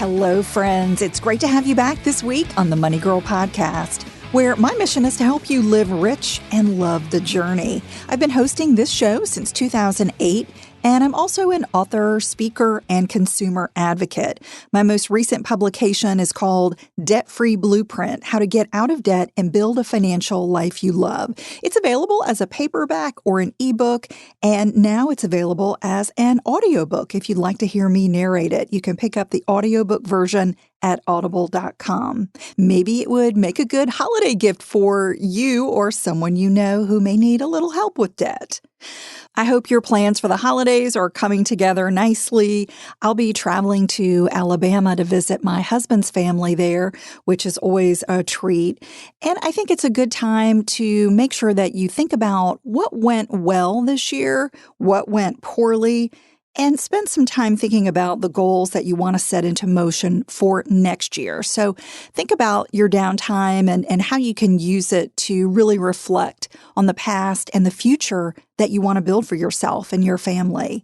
Hello, friends. It's great to have you back this week on the Money Girl Podcast, where my mission is to help you live rich and love the journey. I've been hosting this show since 2008, and I'm also an author, speaker, and consumer advocate. My most recent publication is called Debt-Free Blueprint: How to Get Out of Debt and Build a Financial Life You Love. It's available as a paperback or an ebook, and now it's available as an audiobook. If you'd like to hear me narrate it, you can pick up the audiobook version at audible.com. Maybe it would make a good holiday gift for you or someone you know who may need a little help with debt. I hope your plans for the holidays are coming together nicely. I'll be traveling to Alabama to visit my husband's family there, which is always a treat. And I think it's a good time to make sure that you think about what went well this year, what went poorly, and spend some time thinking about the goals that you want to set into motion for next year. So think about your downtime and how you can use it to really reflect on the past and the future that you want to build for yourself and your family.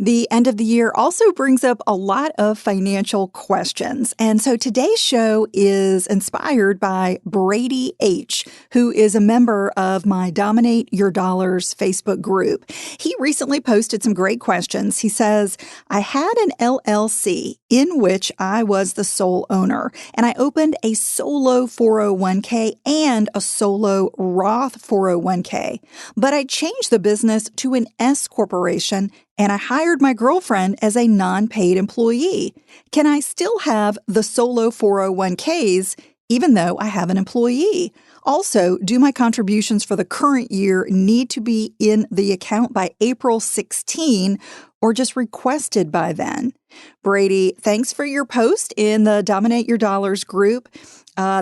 The end of the year also brings up a lot of financial questions. And so today's show is inspired by Brady H., who is a member of my Dominate Your Dollars Facebook group. He recently posted some great questions. He says, I had an LLC in which I was the sole owner, and I opened a solo 401k and a solo Roth 401k. But I changed the business to an S corporation, and I hired my girlfriend as a non-paid employee. Can I still have the solo 401ks even though I have an employee? Also, do my contributions for the current year need to be in the account by April 16 or just requested by then? Brady, thanks for your post in the Dominate Your Dollars group.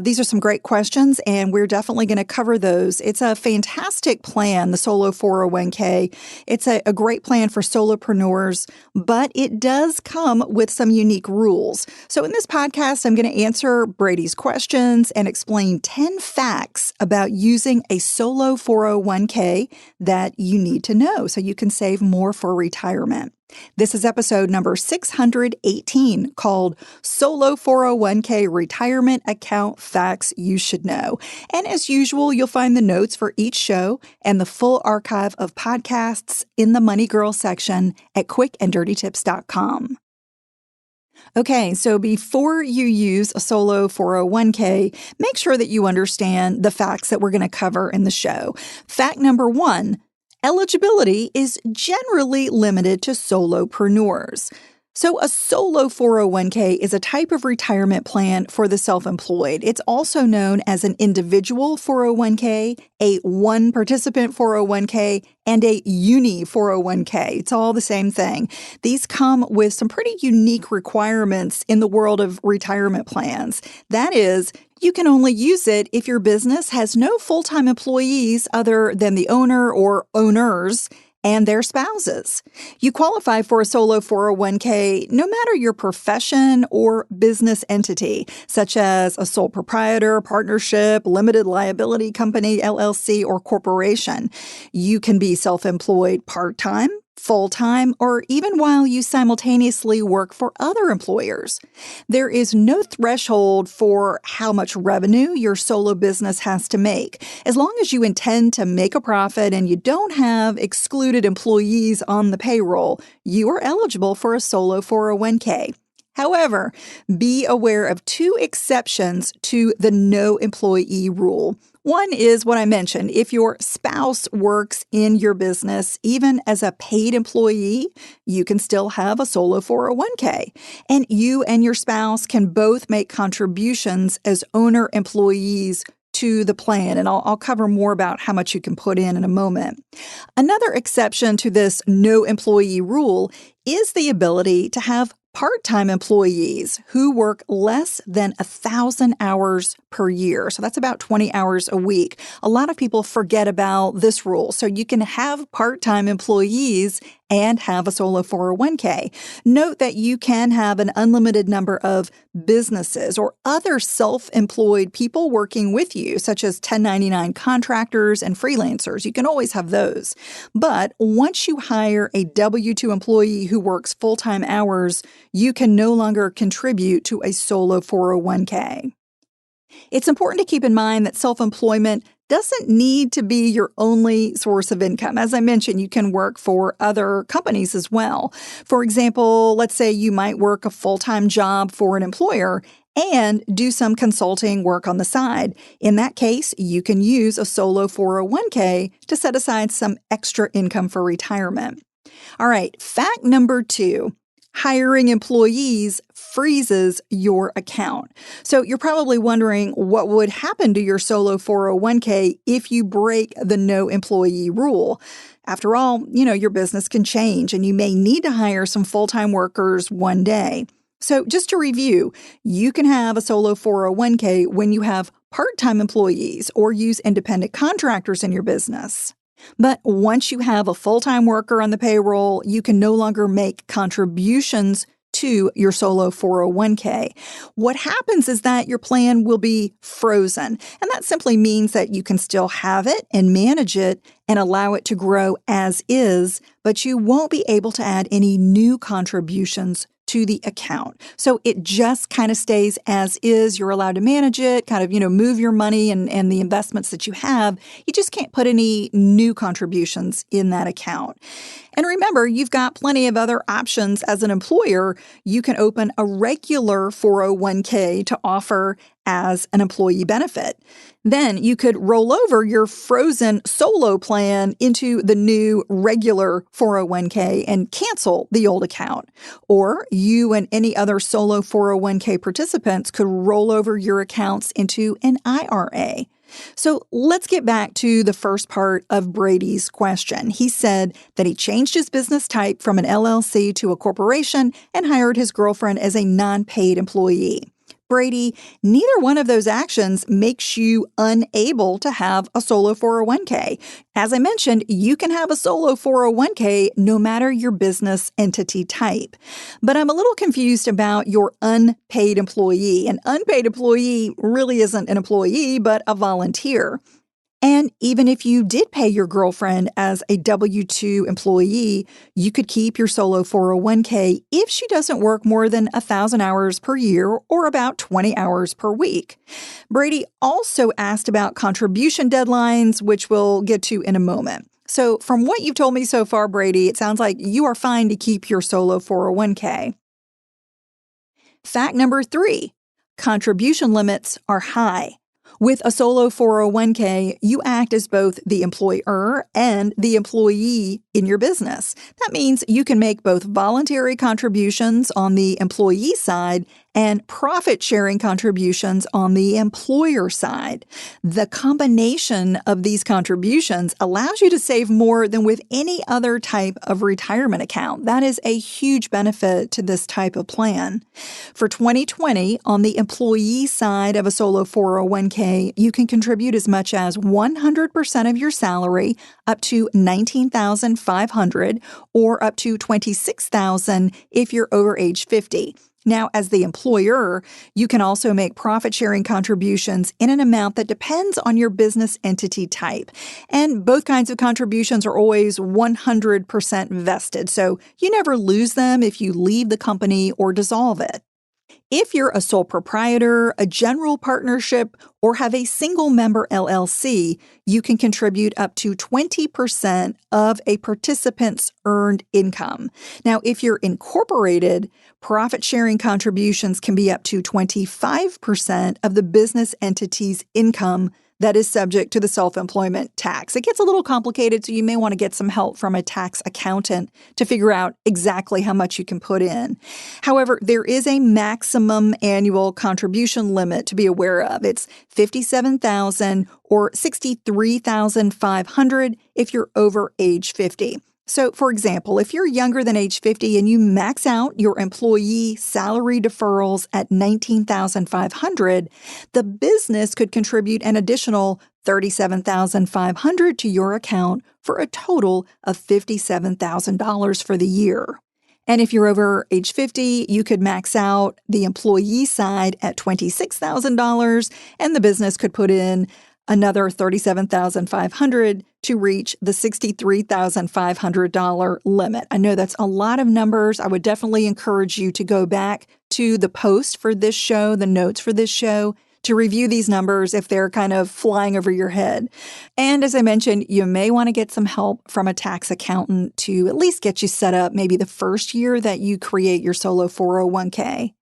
These are some great questions, and we're definitely going to cover those. It's a fantastic plan, the Solo 401k. It's a great plan for solopreneurs, but it does come with some unique rules. So in this podcast, I'm going to answer Brady's questions and explain 10 facts about using a solo 401k that you need to know so you can save more for retirement. This is episode number 618, called Solo 401k Retirement Account Facts You Should Know. And as usual, you'll find the notes for each show and the full archive of podcasts in the Money Girl section at quickanddirtytips.com. Okay, so before you use a solo 401k, make sure that you understand the facts that we're going to cover in the show. Fact number 1, eligibility is generally limited to solopreneurs. So a solo 401k is a type of retirement plan for the self-employed. It's also known as an individual 401k, a one-participant 401k, and a uni 401k. It's all the same thing. These come with some pretty unique requirements in the world of retirement plans. That is, you can only use it if your business has no full-time employees other than the owner or owners and their spouses. You qualify for a solo 401k no matter your profession or business entity, such as a sole proprietor, partnership, limited liability company, LLC, or corporation. You can be self-employed part-time, full-time, or even while you simultaneously work for other employers. There is no threshold for how much revenue your solo business has to make. As long as you intend to make a profit and you don't have excluded employees on the payroll, you are eligible for a solo 401k. However, be aware of 2 exceptions to the no employee rule. One is what I mentioned. If your spouse works in your business, even as a paid employee, you can still have a solo 401k. And you and your spouse can both make contributions as owner employees to the plan, and I'll cover more about how much you can put in a moment. Another exception to this no employee rule is the ability to have part-time employees who work less than 1,000 hours per year. So that's about 20 hours a week. A lot of people forget about this rule. So you can have part-time employees and have a solo 401k. Note that you can have an unlimited number of businesses or other self-employed people working with you, such as 1099 contractors and freelancers. You can always have those. But once you hire a W-2 employee who works full-time hours, you can no longer contribute to a solo 401k. It's important to keep in mind that self-employment doesn't need to be your only source of income. As I mentioned, you can work for other companies as well. For example, let's say you might work a full-time job for an employer and do some consulting work on the side. In that case, you can use a solo 401k to set aside some extra income for retirement. All right, fact number 2. Hiring employees freezes your account. So you're probably wondering what would happen to your solo 401k if you break the no employee rule. After all, your business can change and you may need to hire some full-time workers one day. So just to review, you can have a solo 401k when you have part-time employees or use independent contractors in your business. But once you have a full-time worker on the payroll, you can no longer make contributions to your solo 401k. What happens is that your plan will be frozen, and that simply means that you can still have it and manage it and allow it to grow as is, but you won't be able to add any new contributions to the account. So it just kind of stays as is. You're allowed to manage it, kind of, move your money and the investments that you have. You just can't put any new contributions in that account. And remember, you've got plenty of other options as an employer. You can open a regular 401k to offer as an employee benefit. Then you could roll over your frozen solo plan into the new regular 401k and cancel the old account. Or you and any other solo 401k participants could roll over your accounts into an IRA. So let's get back to the first part of Brady's question. He said that he changed his business type from an LLC to a corporation and hired his girlfriend as a non-paid employee. Brady, neither one of those actions makes you unable to have a solo 401k. As I mentioned, you can have a solo 401k no matter your business entity type. But I'm a little confused about your unpaid employee. An unpaid employee really isn't an employee, but a volunteer. And even if you did pay your girlfriend as a W-2 employee, you could keep your solo 401k if she doesn't work more than 1,000 hours per year or about 20 hours per week. Brady also asked about contribution deadlines, which we'll get to in a moment. So from what you've told me so far, Brady, it sounds like you are fine to keep your solo 401k. Fact number 3, contribution limits are high. With a solo 401k, you act as both the employer and the employee in your business. That means you can make both voluntary contributions on the employee side and profit-sharing contributions on the employer side. The combination of these contributions allows you to save more than with any other type of retirement account. That is a huge benefit to this type of plan. For 2020, on the employee side of a solo 401k, you can contribute as much as 100% of your salary, up to $19,500, or up to $26,000 if you're over age 50. Now, as the employer, you can also make profit-sharing contributions in an amount that depends on your business entity type. And both kinds of contributions are always 100% vested, so you never lose them if you leave the company or dissolve it. If you're a sole proprietor, a general partnership, or have a single member LLC, you can contribute up to 20% of a participant's earned income. Now, if you're incorporated, profit sharing contributions can be up to 25% of the business entity's income that is subject to the self-employment tax. It gets a little complicated, so you may want to get some help from a tax accountant to figure out exactly how much you can put in. However, there is a maximum annual contribution limit to be aware of. It's $57,000 or $63,500 if you're over age 50. So, for example, if you're younger than age 50 and you max out your employee salary deferrals at $19,500, the business could contribute an additional $37,500 to your account for a total of $57,000 for the year. And if you're over age 50, you could max out the employee side at $26,000, and the business could put in another $37,500 to reach the $63,500 limit. I know that's a lot of numbers. I would definitely encourage you to go back to the post for this show, the notes for this show, to review these numbers if they're kind of flying over your head. And as I mentioned, you may want to get some help from a tax accountant to at least get you set up maybe the first year that you create your solo 401k.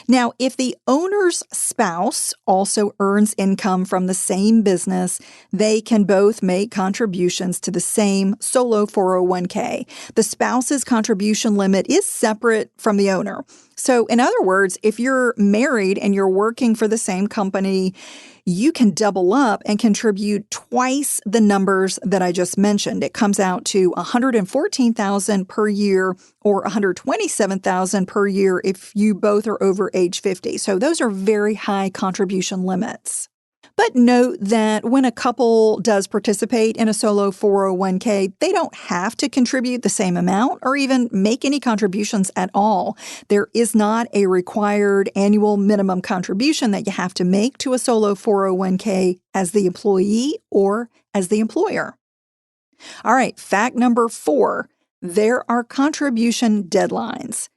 Now, if the owner's spouse also earns income from the same business, they can both make contributions to the same solo 401k. The spouse's contribution limit is separate from the owner. So, in other words, if you're married and you're working for the same company, you can double up and contribute twice the numbers that I just mentioned. It comes out to $114,000 per year or $127,000 per year if you both are over age 50. So those are very high contribution limits. But note that when a couple does participate in a solo 401k, they don't have to contribute the same amount or even make any contributions at all. There is not a required annual minimum contribution that you have to make to a solo 401k as the employee or as the employer. All right, fact number 4. There are contribution deadlines.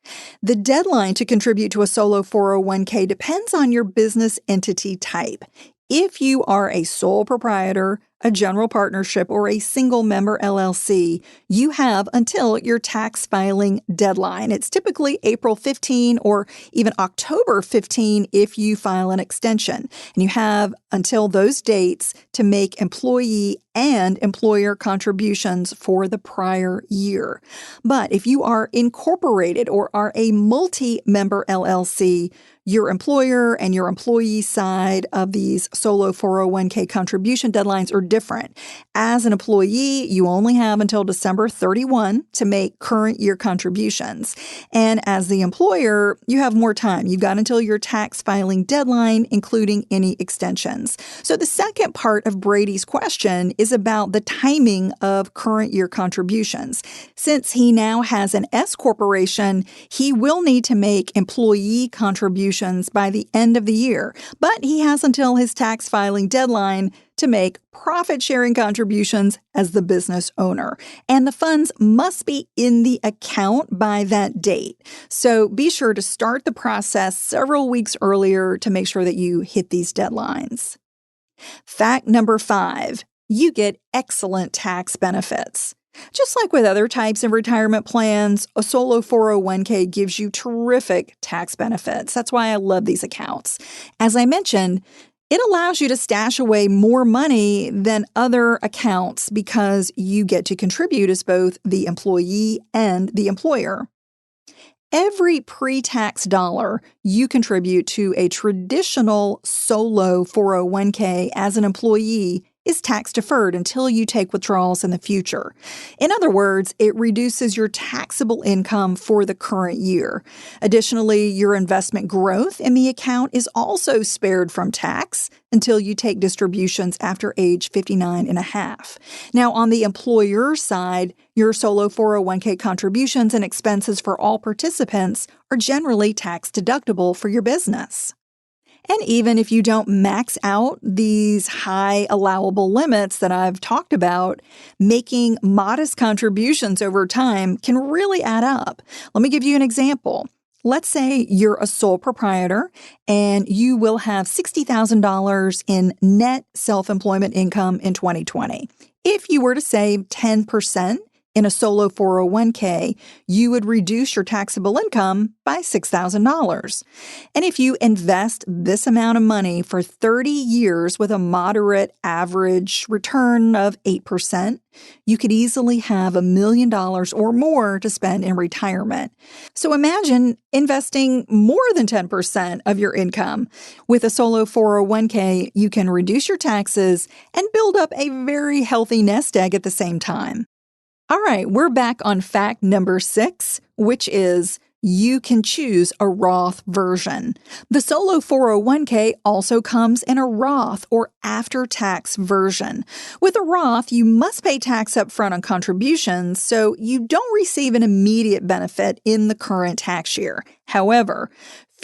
The deadline to contribute to a solo 401k depends on your business entity type. If you are a sole proprietor, a general partnership, or a single member LLC, you have until your tax filing deadline. It's typically April 15 or even October 15 if you file an extension. And you have until those dates to make employee and employer contributions for the prior year. But if you are incorporated or are a multi-member LLC, your employer and your employee side of these solo 401k contribution deadlines are different. As an employee, you only have until December 31 to make current year contributions. And as the employer, you have more time. You've got until your tax filing deadline, including any extensions. So the second part of Brady's question is about the timing of current year contributions. Since he now has an S corporation, he will need to make employee contributions by the end of the year, but he has until his tax filing deadline to make profit-sharing contributions as the business owner. And the funds must be in the account by that date. So be sure to start the process several weeks earlier to make sure that you hit these deadlines. Fact number 5, you get excellent tax benefits. Just like with other types of retirement plans, a solo 401k gives you terrific tax benefits. That's why I love these accounts. As I mentioned, it allows you to stash away more money than other accounts because you get to contribute as both the employee and the employer. Every pre-tax dollar you contribute to a traditional solo 401k as an employee is tax-deferred until you take withdrawals in the future. In other words, it reduces your taxable income for the current year. Additionally, your investment growth in the account is also spared from tax until you take distributions after age 59 and a half. Now, on the employer side, your solo 401k contributions and expenses for all participants are generally tax-deductible for your business. And even if you don't max out these high allowable limits that I've talked about, making modest contributions over time can really add up. Let me give you an example. Let's say you're a sole proprietor and you will have $60,000 in net self-employment income in 2020. If you were to save 10% in a solo 401k, you would reduce your taxable income by $6,000. And if you invest this amount of money for 30 years with a moderate average return of 8%, you could easily have $1 million or more to spend in retirement. So imagine investing more than 10% of your income. With a solo 401k, you can reduce your taxes and build up a very healthy nest egg at the same time. All right, we're back on fact number 6, which is you can choose a Roth version. The solo 401k also comes in a Roth or after-tax version. With a Roth, you must pay tax up front on contributions, so you don't receive an immediate benefit in the current tax year. However,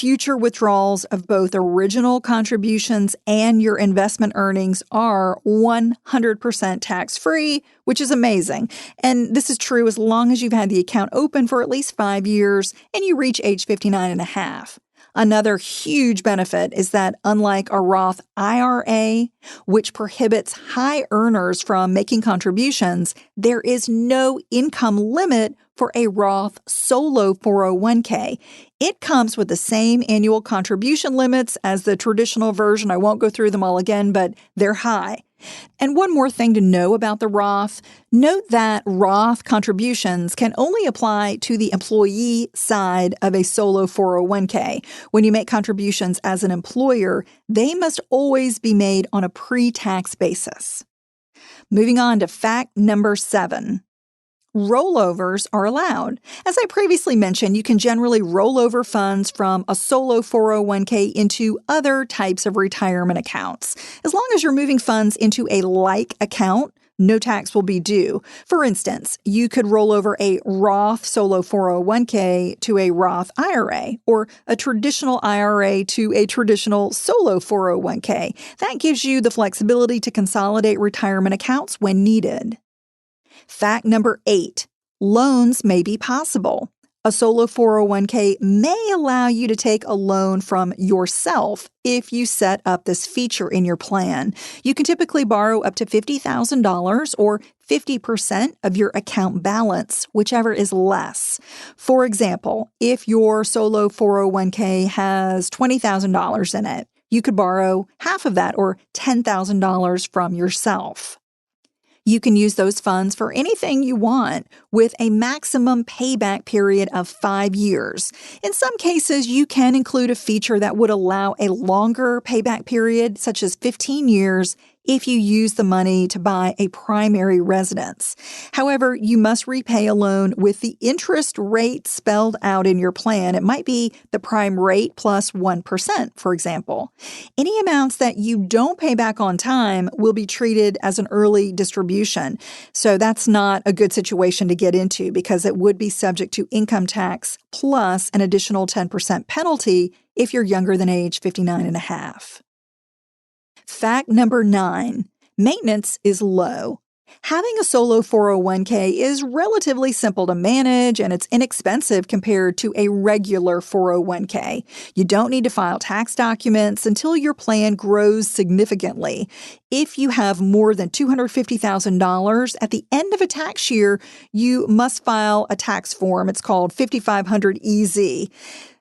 future withdrawals of both original contributions and your investment earnings are 100% tax-free, which is amazing. And this is true as long as you've had the account open for at least 5 years and you reach age 59 and a half. Another huge benefit is that unlike a Roth IRA, which prohibits high earners from making contributions, there is no income limit for a Roth solo 401k. It comes with the same annual contribution limits as the traditional version. I won't go through them all again, but they're high. And one more thing to know about the Roth, note that Roth contributions can only apply to the employee side of a solo 401k. When you make contributions as an employer, they must always be made on a pre-tax basis. Moving on to fact number 7. Rollovers are allowed. As I previously mentioned, you can generally roll over funds from a solo 401k into other types of retirement accounts. As long as you're moving funds into a like account, no tax will be due. For instance, you could roll over a Roth solo 401k to a Roth IRA or a traditional IRA to a traditional solo 401k. That gives you the flexibility to consolidate retirement accounts when needed. Fact number 8, loans may be possible. A solo 401k may allow you to take a loan from yourself if you set up this feature in your plan. You can typically borrow up to $50,000 or 50% of your account balance, whichever is less. For example, if your solo 401k has $20,000 in it, you could borrow half of that or $10,000 from yourself. You can use those funds for anything you want with a maximum payback period of 5 years. In some cases, you can include a feature that would allow a longer payback period, such as 15 years, if you use the money to buy a primary residence. However, you must repay a loan with the interest rate spelled out in your plan. It might be the prime rate plus 1%, for example. Any amounts that you don't pay back on time will be treated as an early distribution. So that's not a good situation to get into because it would be subject to income tax plus an additional 10% penalty if you're younger than age 59 and a half. Fact number 9, maintenance is low. Having a solo 401k is relatively simple to manage and it's inexpensive compared to a regular 401k. You don't need to file tax documents until your plan grows significantly. If you have more than $250,000 at the end of a tax year, you must file a tax form. It's called 5500EZ.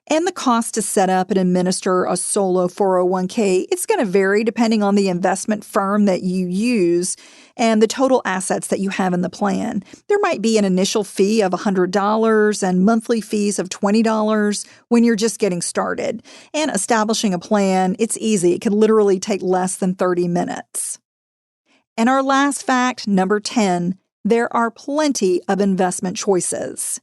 And the cost to set up and administer a solo 401k, it's going to vary depending on the investment firm that you use and the total assets that you have in the plan. There might be an initial fee of $100 and monthly fees of $20 when you're just getting started. And establishing a plan, it's easy. It can literally take less than 30 minutes. And our last fact, number 10, there are plenty of investment choices.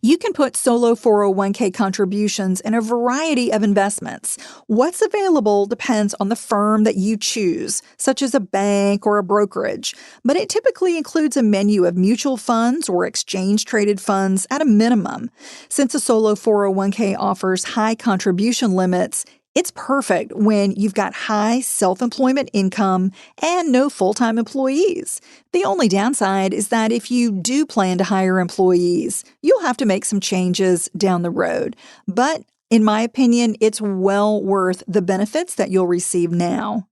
You can put solo 401k contributions in a variety of investments. What's available depends on the firm that you choose, such as a bank or a brokerage, but it typically includes a menu of mutual funds or exchange-traded funds at a minimum. Since a solo 401k offers high contribution limits, it's perfect when you've got high self-employment income and no full-time employees. The only downside is that if you do plan to hire employees, you'll have to make some changes down the road. But in my opinion, it's well worth the benefits that you'll receive now.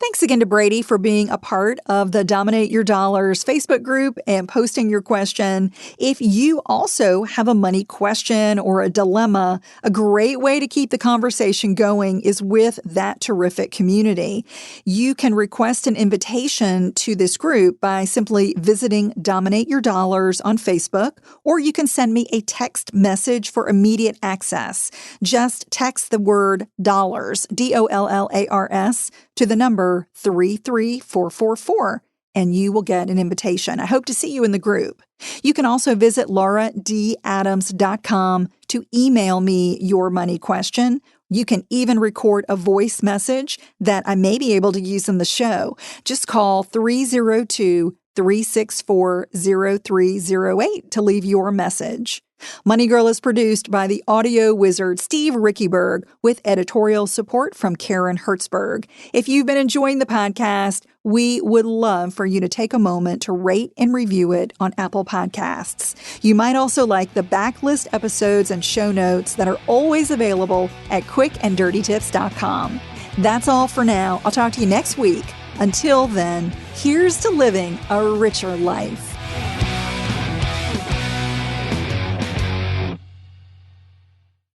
Thanks again to Brady for being a part of the Dominate Your Dollars Facebook group and posting your question. If you also have a money question or a dilemma, a great way to keep the conversation going is with that terrific community. You can request an invitation to this group by simply visiting Dominate Your Dollars on Facebook, or you can send me a text message for immediate access. Just text the word dollars, DOLLARS, to the number 33444, and you will get an invitation. I hope to see you in the group. You can also visit lauradadams.com to email me your money question. You can even record a voice message that I may be able to use in the show. Just call 302-364-0308 to leave your message. Money Girl is produced by the audio wizard Steve Rickyberg with editorial support from Karen Hertzberg. If you've been enjoying the podcast, we would love for you to take a moment to rate and review it on Apple Podcasts. You might also like the backlist episodes and show notes that are always available at quickanddirtytips.com. That's all for now. I'll talk to you next week. Until then, here's to living a richer life.